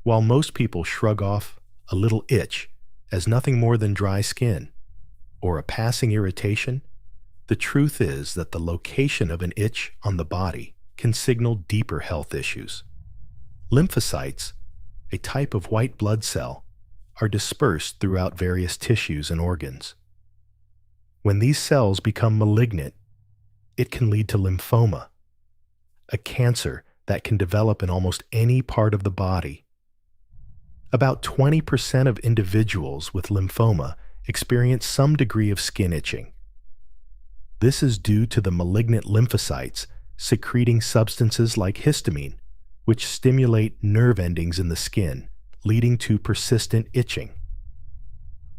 While most people shrug off a little itch as nothing more than dry skin or a passing irritation, the truth is that the location of an itch on the body can signal deeper health issues. Lymphocytes, a type of white blood cell, are dispersed throughout various tissues and organs. When these cells become malignant, it can lead to lymphoma, a cancer that can develop in almost any part of the body. About 20% of individuals with lymphoma experience some degree of skin itching. This is due to the malignant lymphocytes secreting substances like histamine, which stimulate nerve endings in the skin, leading to persistent itching.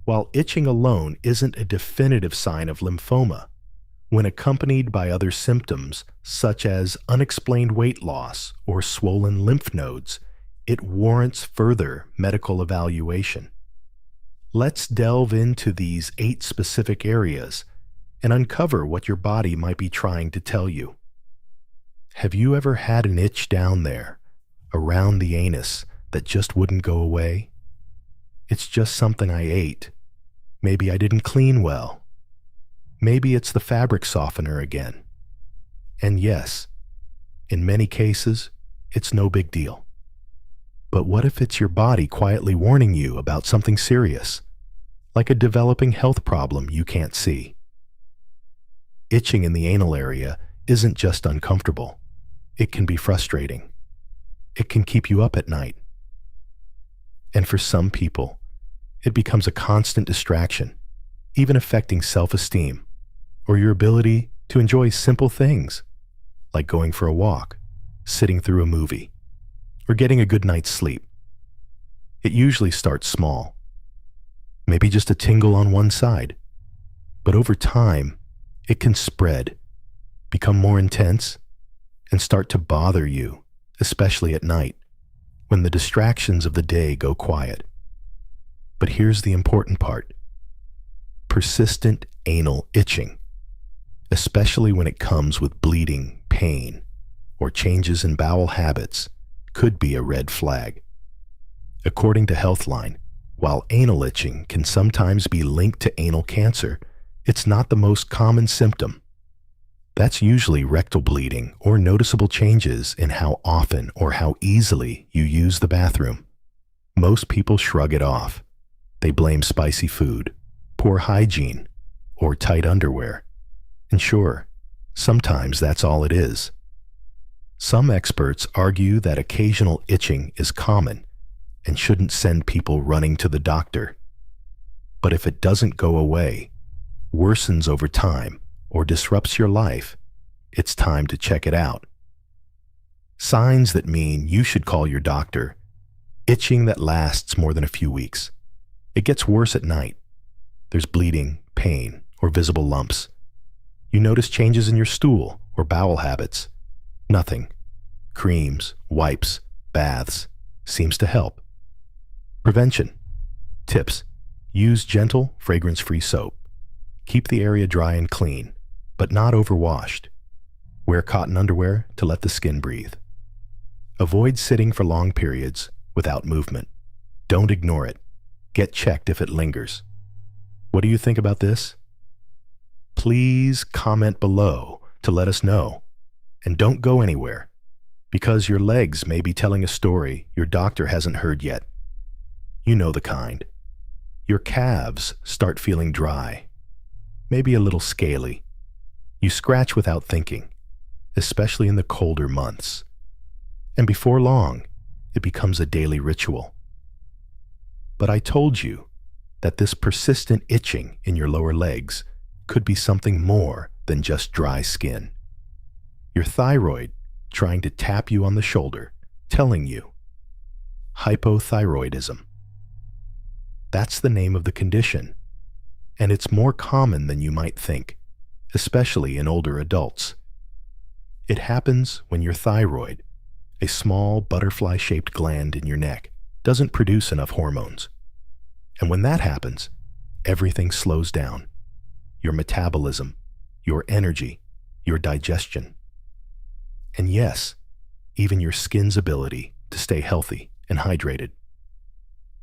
While itching alone isn't a definitive sign of lymphoma, when accompanied by other symptoms such as unexplained weight loss or swollen lymph nodes, it warrants further medical evaluation. Let's delve into these 8 specific areas and uncover what your body might be trying to tell you. Have you ever had an itch down there, around the anus, that just wouldn't go away? It's just something I ate. Maybe I didn't clean well. Maybe it's the fabric softener again. And yes, in many cases, it's no big deal. But what if it's your body quietly warning you about something serious, like a developing health problem you can't see? Itching in the anal area isn't just uncomfortable. It can be frustrating. It can keep you up at night. And for some people, it becomes a constant distraction, even affecting self-esteem or your ability to enjoy simple things like going for a walk, sitting through a movie, or getting a good night's sleep. It usually starts small, maybe just a tingle on one side, but over time, it can spread, become more intense, and start to bother you, especially at night, when the distractions of the day go quiet. But here's the important part. Persistent anal itching, especially when it comes with bleeding, pain, or changes in bowel habits, could be a red flag. According to Healthline, while anal itching can sometimes be linked to anal cancer, it's not the most common symptom. That's usually rectal bleeding or noticeable changes in how often or how easily you use the bathroom. Most people shrug it off. They blame spicy food, poor hygiene, or tight underwear. And sure, sometimes that's all it is. Some experts argue that occasional itching is common and shouldn't send people running to the doctor. But if it doesn't go away, worsens over time, or disrupts your life, it's time to check it out. Signs that mean you should call your doctor. Itching that lasts more than a few weeks. It gets worse at night. There's bleeding, pain, or visible lumps. You notice changes in your stool or bowel habits. Nothing. Creams, wipes, baths seems to help. Prevention. Tips. Use gentle, fragrance-free soap. Keep the area dry and clean, but not overwashed. Wear cotton underwear to let the skin breathe. Avoid sitting for long periods without movement. Don't ignore it. Get checked if it lingers. What do you think about this? Please comment below to let us know. And don't go anywhere, because your legs may be telling a story your doctor hasn't heard yet. You know the kind. Your calves start feeling dry, maybe a little scaly. You scratch without thinking, especially in the colder months. And before long, it becomes a daily ritual. But I told you that this persistent itching in your lower legs could be something more than just dry skin. Your thyroid trying to tap you on the shoulder, telling you. Hypothyroidism. That's the name of the condition, and it's more common than you might think, especially in older adults. It happens when your thyroid, a small butterfly-shaped gland in your neck, doesn't produce enough hormones. And when that happens, everything slows down. Your metabolism, your energy, your digestion. And yes, even your skin's ability to stay healthy and hydrated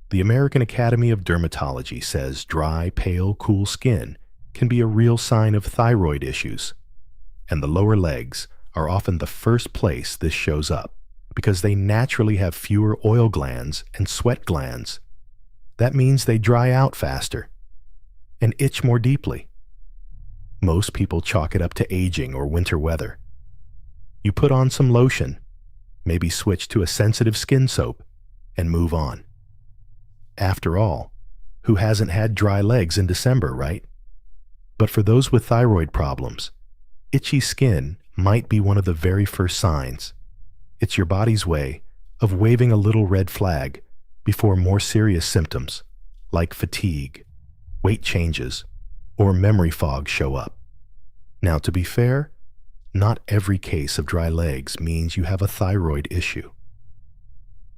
The American Academy of Dermatology says dry, pale, cool skin can be a real sign of thyroid issues, and the lower legs are often the first place this shows up because they naturally have fewer oil glands and sweat glands. That means they dry out faster and itch more deeply. Most people chalk it up to aging or winter weather. You put on some lotion, maybe switch to a sensitive skin soap, and move on. After all, who hasn't had dry legs in December, right? But for those with thyroid problems, itchy skin might be one of the very first signs. It's your body's way of waving a little red flag before more serious symptoms like fatigue, weight changes, or memory fog show up. Now, to be fair, not every case of dry legs means you have a thyroid issue.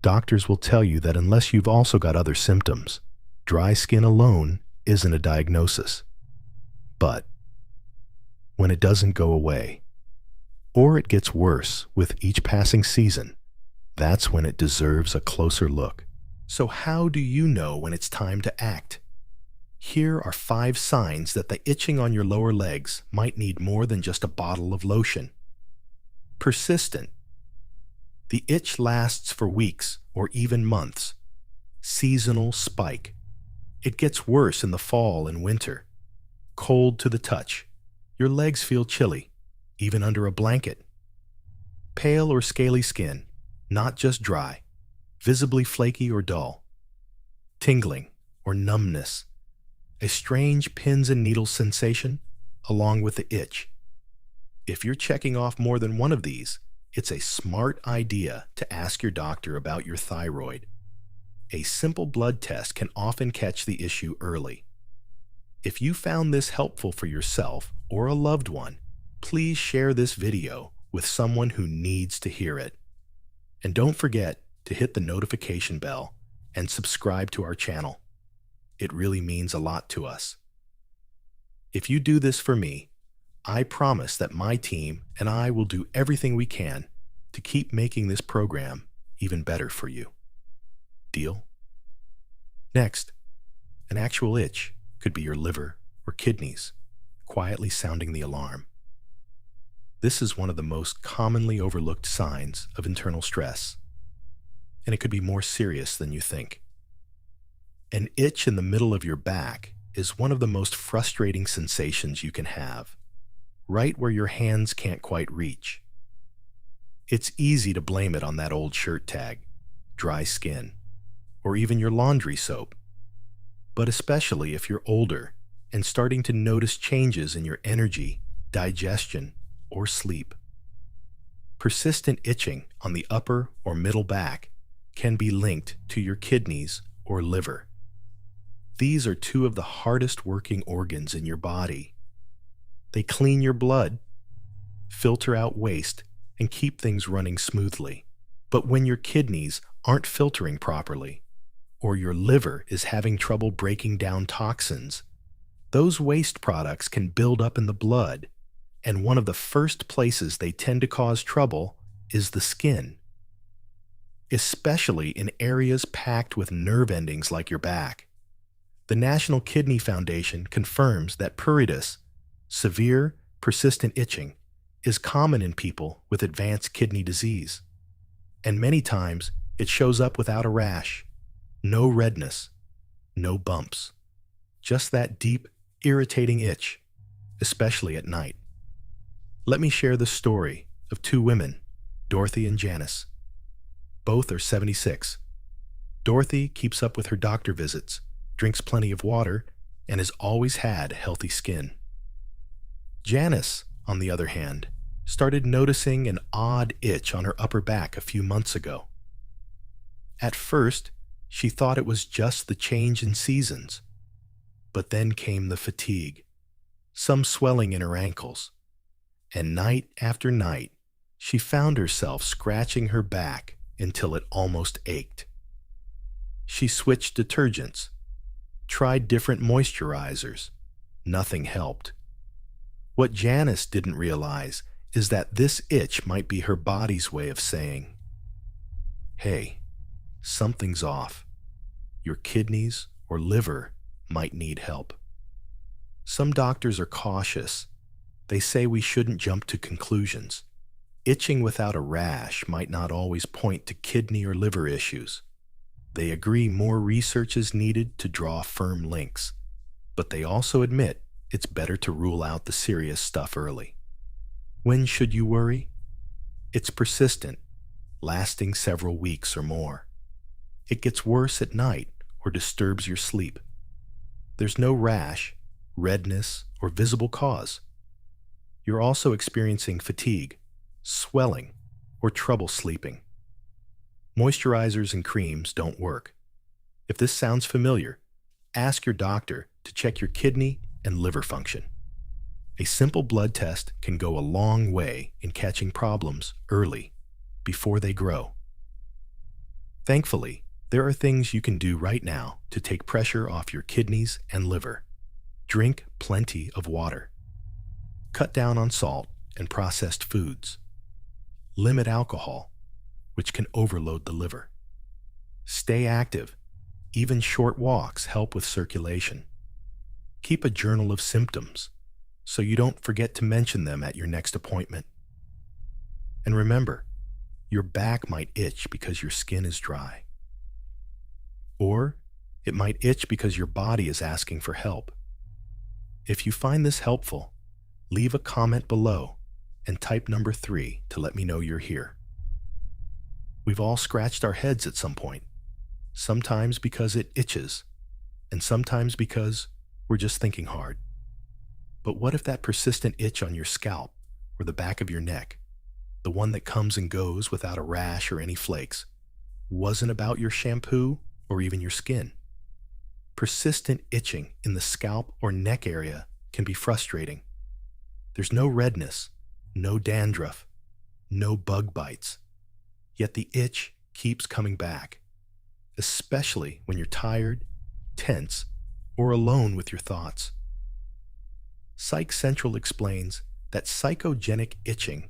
Doctors will tell you that unless you've also got other symptoms, dry skin alone isn't a diagnosis. But when it doesn't go away, or it gets worse with each passing season, that's when it deserves a closer look. So how do you know when it's time to act? Here are 5 signs that the itching on your lower legs might need more than just a bottle of lotion. Persistent. The itch lasts for weeks or even months. Seasonal spike. It gets worse in the fall and winter. Cold to the touch. Your legs feel chilly, even under a blanket. Pale or scaly skin, not just dry, visibly flaky or dull. Tingling or numbness. A strange pins and needles sensation along with the itch. If you're checking off more than one of these, it's a smart idea to ask your doctor about your thyroid. A simple blood test can often catch the issue early. If you found this helpful for yourself or a loved one, please share this video with someone who needs to hear it. And don't forget to hit the notification bell and subscribe to our channel. It really means a lot to us. If you do this for me, I promise that my team and I will do everything we can to keep making this program even better for you. Deal? Next, an actual itch could be your liver or kidneys, quietly sounding the alarm. This is one of the most commonly overlooked signs of internal stress, and it could be more serious than you think. An itch in the middle of your back is one of the most frustrating sensations you can have, right where your hands can't quite reach. It's easy to blame it on that old shirt tag, dry skin, or even your laundry soap. But especially if you're older and starting to notice changes in your energy, digestion, or sleep. Persistent itching on the upper or middle back can be linked to your kidneys or liver. These are 2 of the hardest working organs in your body. They clean your blood, filter out waste, and keep things running smoothly. But when your kidneys aren't filtering properly, or your liver is having trouble breaking down toxins, those waste products can build up in the blood, and one of the first places they tend to cause trouble is the skin, especially in areas packed with nerve endings like your back. The National Kidney Foundation confirms that pruritus, severe, persistent itching, is common in people with advanced kidney disease. And many times, it shows up without a rash, no redness, no bumps. Just that deep, irritating itch, especially at night. Let me share the story of 2 women, Dorothy and Janice. Both are 76. Dorothy keeps up with her doctor visits, drinks plenty of water, and has always had healthy skin. Janice, on the other hand, started noticing an odd itch on her upper back a few months ago. At first, she thought it was just the change in seasons. But then came the fatigue, some swelling in her ankles, and night after night, she found herself scratching her back until it almost ached. She switched detergents, tried different moisturizers. Nothing helped. What Janice didn't realize is that this itch might be her body's way of saying, "Hey, something's off. your kidneys or liver might need help. Some doctors are cautious. They say we shouldn't jump to conclusions. Itching without a rash might not always point to kidney or liver issues. They agree more research is needed to draw firm links, but they also admit it's better to rule out the serious stuff early. When should you worry? It's persistent, lasting several weeks or more. It gets worse at night or disturbs your sleep. There's no rash, redness, or visible cause. You're also experiencing fatigue, swelling, or trouble sleeping. Moisturizers and creams don't work. If this sounds familiar, ask your doctor to check your kidney and liver function. A simple blood test can go a long way in catching problems early, before they grow. Thankfully, there are things you can do right now to take pressure off your kidneys and liver. Drink plenty of water. Cut down on salt and processed foods. Limit alcohol, which can overload the liver. Stay active. Even short walks help with circulation. Keep a journal of symptoms so you don't forget to mention them at your next appointment. And remember, your back might itch because your skin is dry. Or it might itch because your body is asking for help. If you find this helpful, leave a comment below and type number 3 to let me know you're here. We've all scratched our heads at some point, sometimes because it itches, and sometimes because we're just thinking hard. But what if that persistent itch on your scalp or the back of your neck, the one that comes and goes without a rash or any flakes, wasn't about your shampoo or even your skin? Persistent itching in the scalp or neck area can be frustrating. There's no redness, no dandruff, no bug bites, yet the itch keeps coming back, especially when you're tired, tense, or alone with your thoughts. Psych Central explains that psychogenic itching,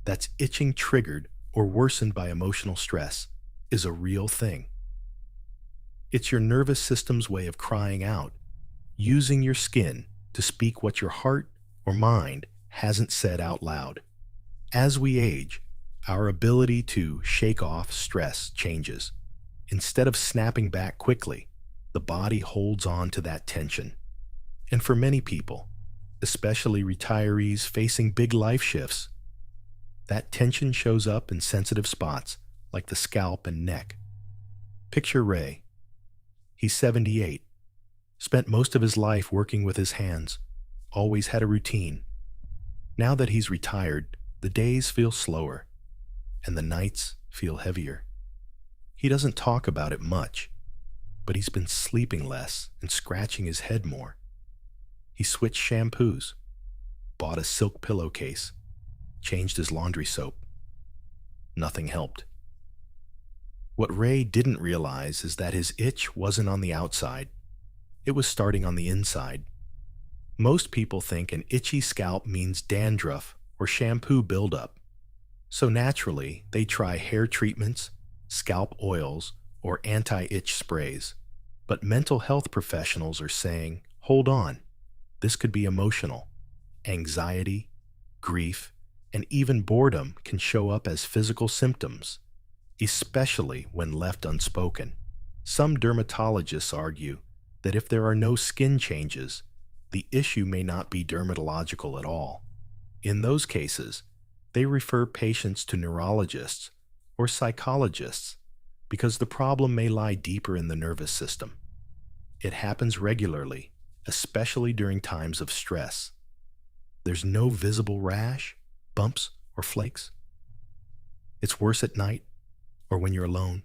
that's itching triggered or worsened by emotional stress, is a real thing. It's your nervous system's way of crying out, using your skin to speak what your heart or mind hasn't said out loud. As we age, our ability to shake off stress changes. Instead of snapping back quickly, the body holds on to that tension. And for many people, especially retirees facing big life shifts, that tension shows up in sensitive spots like the scalp and neck. Picture Ray. He's 78, spent most of his life working with his hands, always had a routine. Now that he's retired, the days feel slower, and the nights feel heavier. He doesn't talk about it much, but he's been sleeping less and scratching his head more. He switched shampoos, bought a silk pillowcase, changed his laundry soap. Nothing helped. What Ray didn't realize is that his itch wasn't on the outside. It was starting on the inside. Most people think an itchy scalp means dandruff or shampoo buildup. So naturally, they try hair treatments, scalp oils, or anti-itch sprays. But mental health professionals are saying, hold on, this could be emotional. Anxiety, grief, and even boredom can show up as physical symptoms, especially when left unspoken. Some dermatologists argue that if there are no skin changes, the issue may not be dermatological at all. In those cases, they refer patients to neurologists or psychologists because the problem may lie deeper in the nervous system. It happens regularly, especially during times of stress. There's no visible rash, bumps, or flakes. It's worse at night or when you're alone.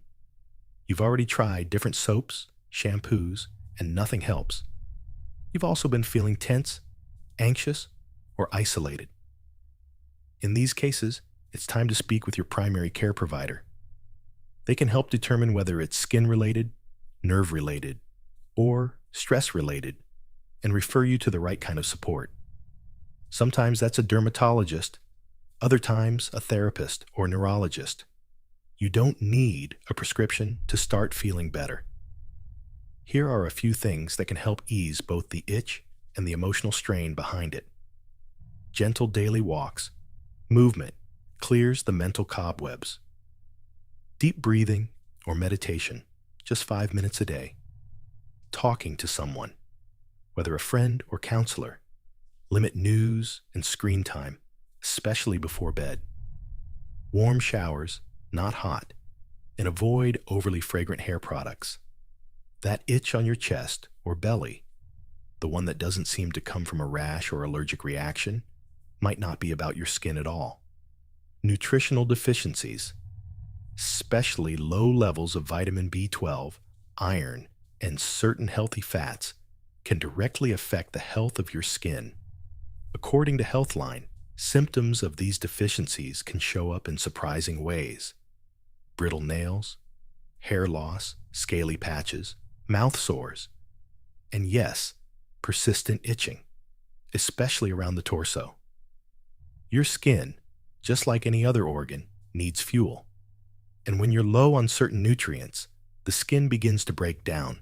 You've already tried different soaps, shampoos, and nothing helps. You've also been feeling tense, anxious, or isolated. In these cases, it's time to speak with your primary care provider. They can help determine whether it's skin-related, nerve-related, or stress-related, and refer you to the right kind of support. Sometimes that's a dermatologist, other times a therapist or neurologist. You don't need a prescription to start feeling better. Here are a few things that can help ease both the itch and the emotional strain behind it. Gentle daily walks. Movement clears the mental cobwebs. Deep breathing or meditation, just 5 minutes a day. Talking to someone, whether a friend or counselor. Limit news and screen time, especially before bed. Warm showers, not hot, and avoid overly fragrant hair products. That itch on your chest or belly, the one that doesn't seem to come from a rash or allergic reaction, might not be about your skin at all. Nutritional deficiencies, especially low levels of vitamin B12, iron, and certain healthy fats, can directly affect the health of your skin. According to Healthline, symptoms of these deficiencies can show up in surprising ways. Brittle nails, hair loss, scaly patches, mouth sores, and yes, persistent itching, especially around the torso. Your skin, just like any other organ, needs fuel. And when you're low on certain nutrients, the skin begins to break down,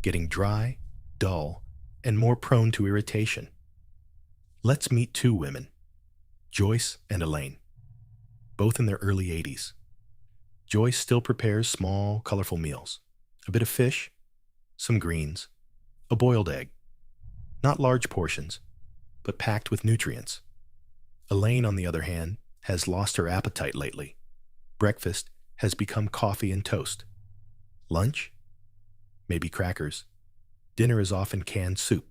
getting dry, dull, and more prone to irritation. Let's meet two women, Joyce and Elaine, both in their early 80s. Joyce still prepares small, colorful meals, a bit of fish, some greens, a boiled egg. Not large portions, but packed with nutrients. Elaine, on the other hand, has lost her appetite lately. Breakfast has become coffee and toast. Lunch? Maybe crackers. Dinner is often canned soup.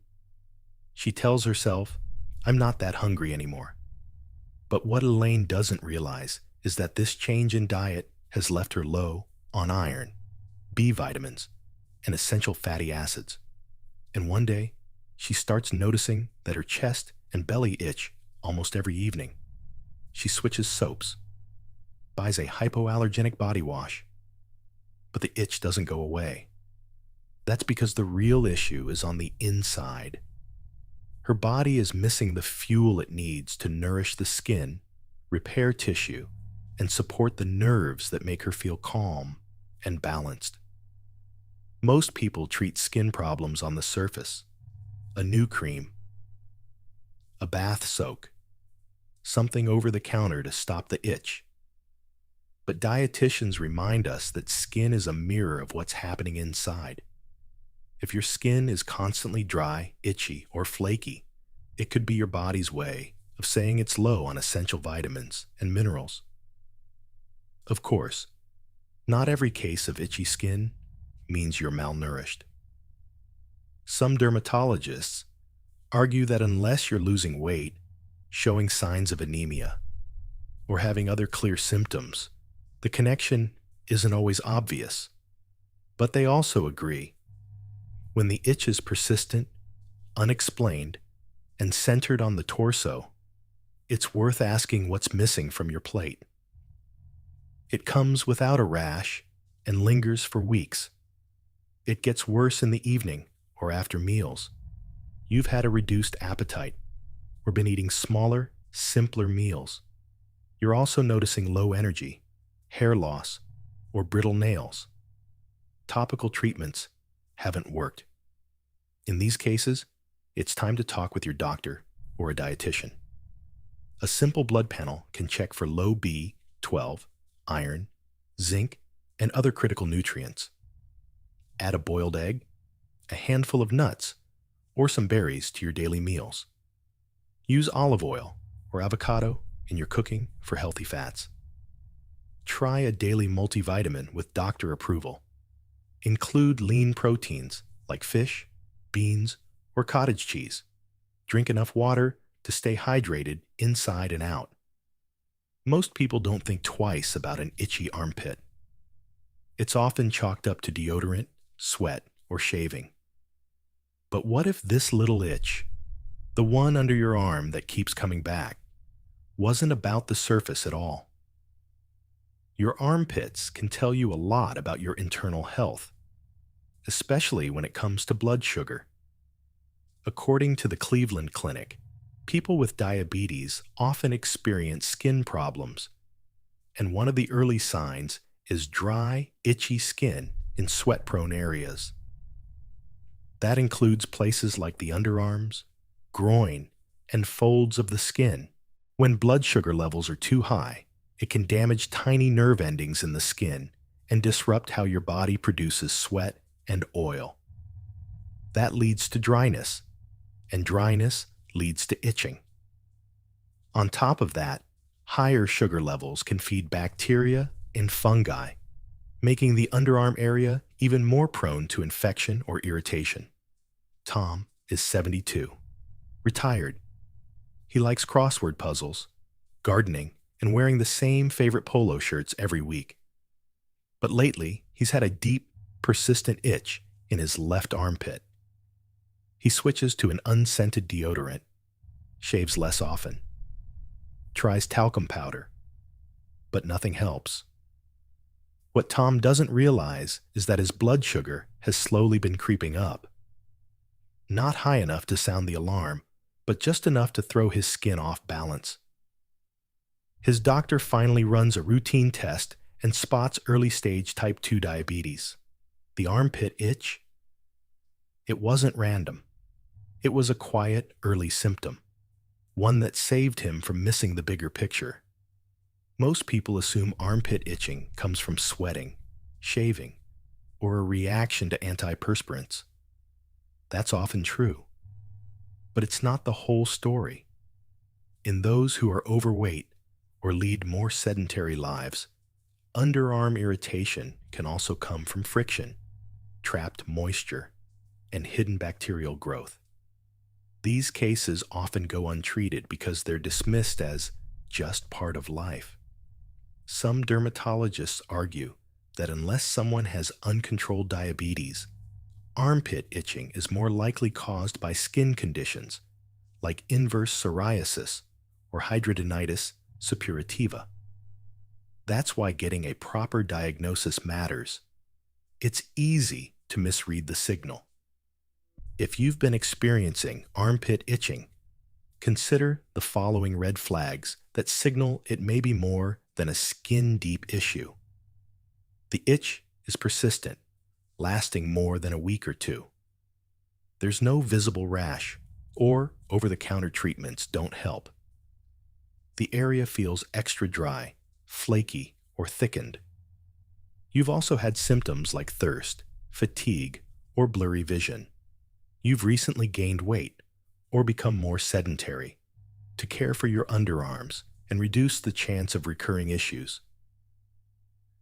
She tells herself, "I'm not that hungry anymore." But what Elaine doesn't realize is that this change in diet has left her low on iron, B vitamins, and essential fatty acids. And one day, she starts noticing that her chest and belly itch almost every evening. She switches soaps, buys a hypoallergenic body wash, but the itch doesn't go away. That's because the real issue is on the inside. Her body is missing the fuel it needs to nourish the skin, repair tissue, and support the nerves that make her feel calm and balanced. Most people treat skin problems on the surface. A new cream, a bath soak, something over the counter to stop the itch. But dietitians remind us that skin is a mirror of what's happening inside. If your skin is constantly dry, itchy, or flaky, it could be your body's way of saying it's low on essential vitamins and minerals. Of course, not every case of itchy skin means you're malnourished. Some dermatologists argue that unless you're losing weight, showing signs of anemia, or having other clear symptoms, the connection isn't always obvious. But they also agree, when the itch is persistent, unexplained, and centered on the torso, it's worth asking what's missing from your plate. It comes without a rash and lingers for weeks. It gets worse in the evening or after meals. You've had a reduced appetite or been eating smaller, simpler meals. You're also noticing low energy, hair loss, or brittle nails. Topical treatments haven't worked. In these cases, it's time to talk with your doctor or a dietitian. A simple blood panel can check for low B12, iron, zinc, and other critical nutrients. Add a boiled egg, a handful of nuts, or some berries to your daily meals. Use olive oil or avocado in your cooking for healthy fats. Try a daily multivitamin with doctor approval. Include lean proteins like fish, beans, or cottage cheese. Drink enough water to stay hydrated inside and out. Most people don't think twice about an itchy armpit. It's often chalked up to deodorant, sweat, or shaving. But what if this little itch, the one under your arm that keeps coming back, wasn't about the surface at all? Your armpits can tell you a lot about your internal health, especially when it comes to blood sugar. According to the Cleveland Clinic, people with diabetes often experience skin problems, and one of the early signs is dry, itchy skin in sweat-prone areas. That includes places like the underarms, groin, and folds of the skin. When blood sugar levels are too high, it can damage tiny nerve endings in the skin and disrupt how your body produces sweat and oil. That leads to dryness, and dryness leads to itching. On top of that, higher sugar levels can feed bacteria and fungi, making the underarm area even more prone to infection or irritation. Tom is 72, retired. He likes crossword puzzles, gardening, and wearing the same favorite polo shirts every week. But lately, he's had a deep, persistent itch in his left armpit. He switches to an unscented deodorant, shaves less often, tries talcum powder, but nothing helps. What Tom doesn't realize is that his blood sugar has slowly been creeping up. Not high enough to sound the alarm, but just enough to throw his skin off balance. His doctor finally runs a routine test and spots early-stage type 2 diabetes. The armpit itch? It wasn't random. It was a quiet, early symptom, one that saved him from missing the bigger picture. Most people assume armpit itching comes from sweating, shaving, or a reaction to antiperspirants. That's often true. But it's not the whole story. In those who are overweight or lead more sedentary lives, underarm irritation can also come from friction, trapped moisture, and hidden bacterial growth. These cases often go untreated because they're dismissed as just part of life. Some dermatologists argue that unless someone has uncontrolled diabetes, armpit itching is more likely caused by skin conditions like inverse psoriasis or hidradenitis suppurativa. That's why getting a proper diagnosis matters. It's easy to misread the signal. If you've been experiencing armpit itching, consider the following red flags that signal it may be more than a skin-deep issue. The itch is persistent, lasting more than a week or two. There's no visible rash, or over-the-counter treatments don't help. The area feels extra dry, flaky, or thickened. You've also had symptoms like thirst, fatigue, or blurry vision. You've recently gained weight or become more sedentary to care for your underarms and reduce the chance of recurring issues.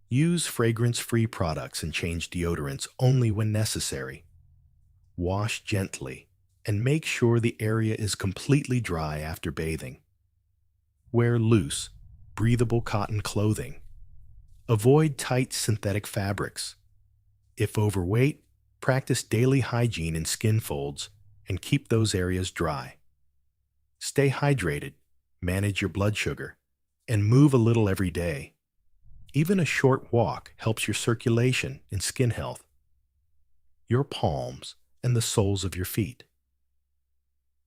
Use fragrance-free products and change deodorants only when necessary. Wash gently and make sure the area is completely dry after bathing. Wear loose, breathable cotton clothing. Avoid tight synthetic fabrics. If overweight, practice daily hygiene in skin folds and keep those areas dry. Stay hydrated, manage your blood sugar, and move a little every day. Even a short walk helps your circulation and skin health. Your palms and the soles of your feet.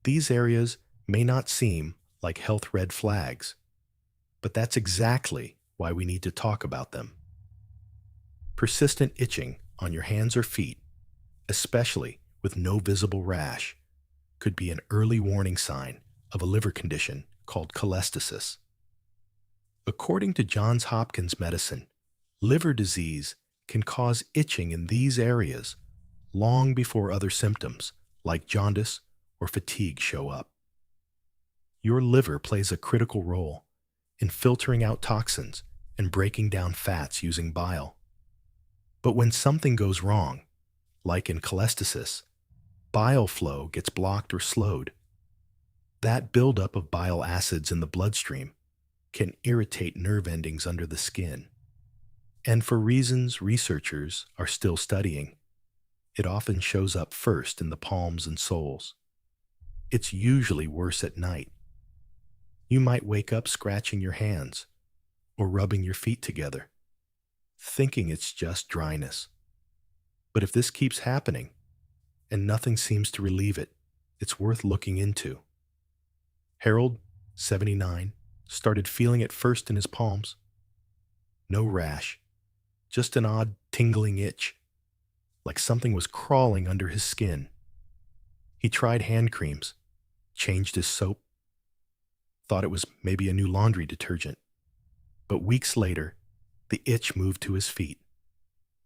These areas may not seem like health red flags, but that's exactly why we need to talk about them. Persistent itching on your hands or feet, especially with no visible rash, could be an early warning sign of a liver condition called cholestasis. According to Johns Hopkins Medicine, liver disease can cause itching in these areas long before other symptoms like jaundice or fatigue show up. Your liver plays a critical role in filtering out toxins and breaking down fats using bile. But when something goes wrong, like in cholestasis, bile flow gets blocked or slowed. That buildup of bile acids in the bloodstream can irritate nerve endings under the skin. And for reasons researchers are still studying, it often shows up first in the palms and soles. It's usually worse at night. You might wake up scratching your hands or rubbing your feet together, thinking it's just dryness. But if this keeps happening and nothing seems to relieve it, it's worth looking into. Harold, 79, started feeling it first in his palms. No rash, just an odd tingling itch, like something was crawling under his skin. He tried hand creams, changed his soap, thought it was maybe a new laundry detergent. But weeks later, the itch moved to his feet.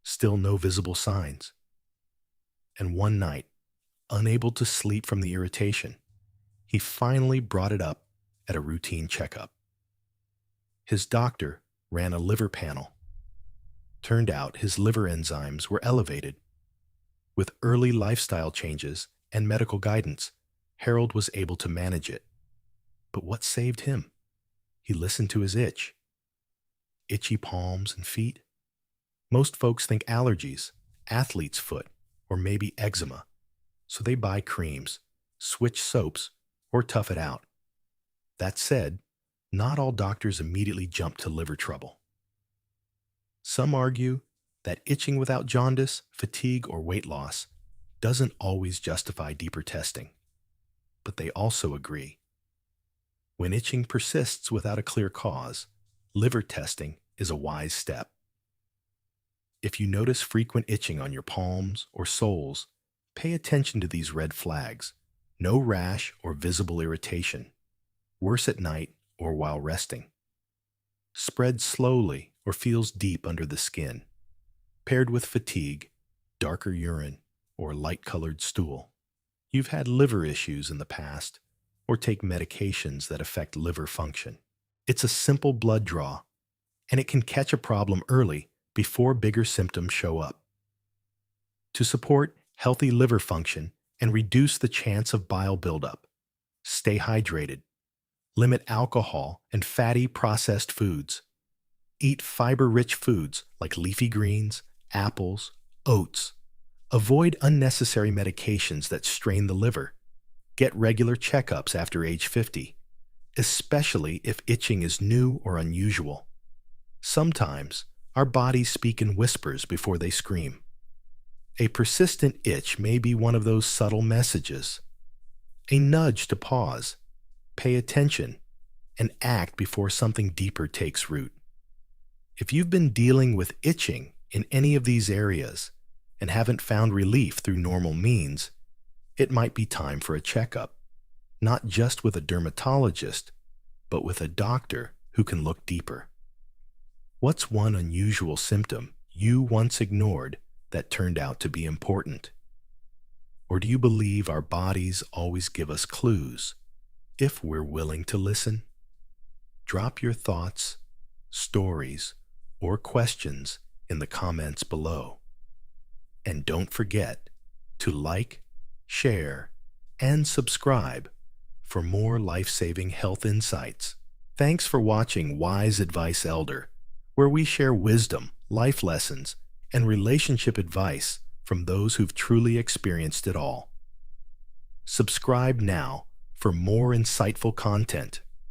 Still no visible signs. And one night, unable to sleep from the irritation, he finally brought it up at a routine checkup. His doctor ran a liver panel. Turned out his liver enzymes were elevated. With early lifestyle changes and medical guidance, Harold was able to manage it. But what saved him? He listened to his itch. Itchy palms and feet? Most folks think allergies, athlete's foot, or maybe eczema. So they buy creams, switch soaps, or tough it out. That said, not all doctors immediately jump to liver trouble. Some argue that itching without jaundice, fatigue, or weight loss doesn't always justify deeper testing. But they also agree. When itching persists without a clear cause, liver testing is a wise step. If you notice frequent itching on your palms or soles, pay attention to these red flags. No rash or visible irritation. Worse at night or while resting. Spreads slowly or feels deep under the skin. Paired with fatigue, darker urine, or light-colored stool. You've had liver issues in the past, or take medications that affect liver function. It's a simple blood draw, and it can catch a problem early before bigger symptoms show up. To support healthy liver function and reduce the chance of bile buildup, stay hydrated. Limit alcohol and fatty processed foods. Eat fiber-rich foods like leafy greens, apples, oats. Avoid unnecessary medications that strain the liver. Get regular checkups after age 50, especially if itching is new or unusual. Sometimes, our bodies speak in whispers before they scream. A persistent itch may be one of those subtle messages. A nudge to pause, pay attention, and act before something deeper takes root. If you've been dealing with itching in any of these areas and haven't found relief through normal means, it might be time for a checkup, not just with a dermatologist, but with a doctor who can look deeper. What's one unusual symptom you once ignored that turned out to be important? Or do you believe our bodies always give us clues if we're willing to listen? Drop your thoughts, stories, or questions in the comments below. And don't forget to like, share, and subscribe for more life-saving health insights. Thanks for watching Wise Advice Elder, where we share wisdom, life lessons, and relationship advice from those who've truly experienced it all. Subscribe now for more insightful content.